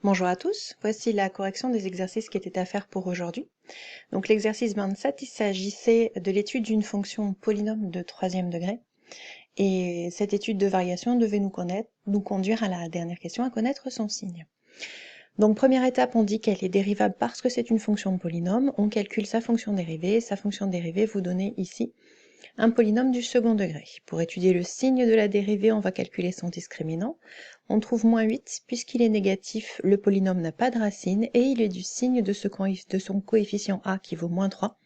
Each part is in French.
Bonjour à tous, voici la correction des exercices qui étaient à faire pour aujourd'hui. Donc l'exercice 27, il s'agissait de l'étude d'une fonction polynôme de troisième degré. Et cette étude de variation devait nous conduire à la dernière question, à connaître son signe. Donc première étape, on dit qu'elle est dérivable parce que c'est une fonction de polynôme. On calcule sa fonction dérivée. Sa fonction dérivée vous donnez ici un polynôme du second degré. Pour étudier le signe de la dérivée, on va calculer son discriminant. On trouve moins 8, puisqu'il est négatif, le polynôme n'a pas de racine, et il est du signe de son coefficient a qui vaut moins 3,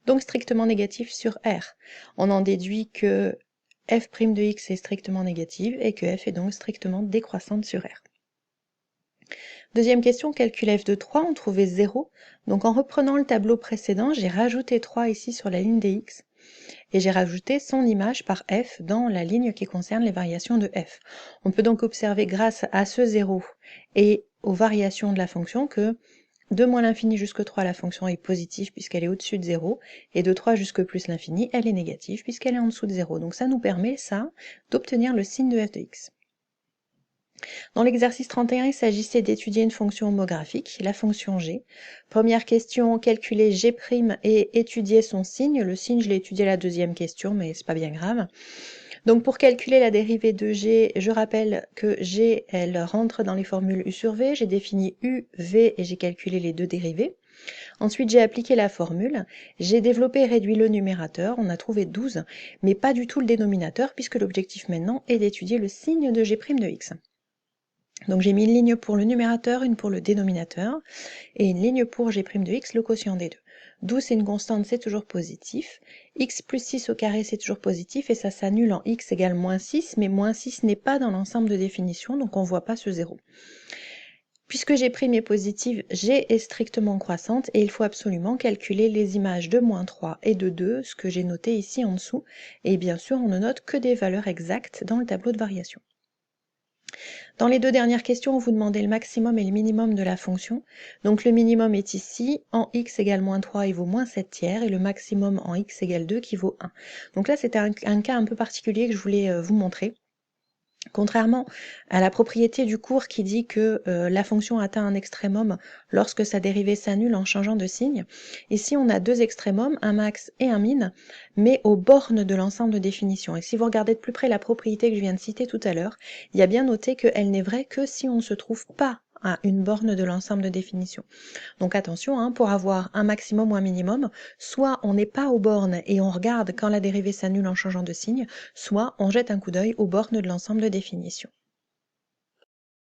donc strictement négatif sur R. On en déduit que f' de x est strictement négative, et que f est donc strictement décroissante sur R. Deuxième question, calcul f de 3, on trouvait 0. Donc en reprenant le tableau précédent, j'ai rajouté 3 ici sur la ligne des x, et j'ai rajouté son image par f dans la ligne qui concerne les variations de f. On peut donc observer grâce à ce 0 et aux variations de la fonction que de moins l'infini jusque 3 la fonction est positive puisqu'elle est au-dessus de 0, et de 3 jusque plus l'infini elle est négative puisqu'elle est en dessous de 0. Donc ça nous permet d'obtenir le signe de f de x. Dans l'exercice 31, il s'agissait d'étudier une fonction homographique, la fonction g. Première question, calculer g' et étudier son signe. Le signe, je l'ai étudié à la deuxième question, mais c'est pas bien grave. Donc pour calculer la dérivée de g, je rappelle que g, elle rentre dans les formules u sur v. J'ai défini u, v et j'ai calculé les deux dérivées. Ensuite, j'ai appliqué la formule. J'ai développé et réduit le numérateur. On a trouvé 12, mais pas du tout le dénominateur, puisque l'objectif maintenant est d'étudier le signe de g' de x. Donc j'ai mis une ligne pour le numérateur, une pour le dénominateur, et une ligne pour g' de x, le quotient des deux. 12 c'est une constante, c'est toujours positif. X plus 6 au carré, c'est toujours positif, et ça s'annule en x égale moins 6, mais moins 6 n'est pas dans l'ensemble de définition, donc on ne voit pas ce 0. Puisque g' est positive, g est strictement croissante, et il faut absolument calculer les images de moins 3 et de 2, ce que j'ai noté ici en dessous, et bien sûr on ne note que des valeurs exactes dans le tableau de variation. Dans les deux dernières questions, on vous demandait le maximum et le minimum de la fonction. Donc le minimum est ici, en x égale moins 3, il vaut moins 7 tiers, et le maximum en x égale 2 qui vaut 1. Donc là, c'était un cas un peu particulier que je voulais vous montrer. Contrairement à la propriété du cours qui dit que la fonction atteint un extrémum lorsque sa dérivée s'annule en changeant de signe, ici on a deux extrémums, un max et un min, mais aux bornes de l'ensemble de définition. Et si vous regardez de plus près la propriété que je viens de citer tout à l'heure, il y a bien noté qu'elle n'est vraie que si on ne se trouve pas à une borne de l'ensemble de définition. Donc attention, pour avoir un maximum ou un minimum, soit on n'est pas aux bornes et on regarde quand la dérivée s'annule en changeant de signe, soit on jette un coup d'œil aux bornes de l'ensemble de définition.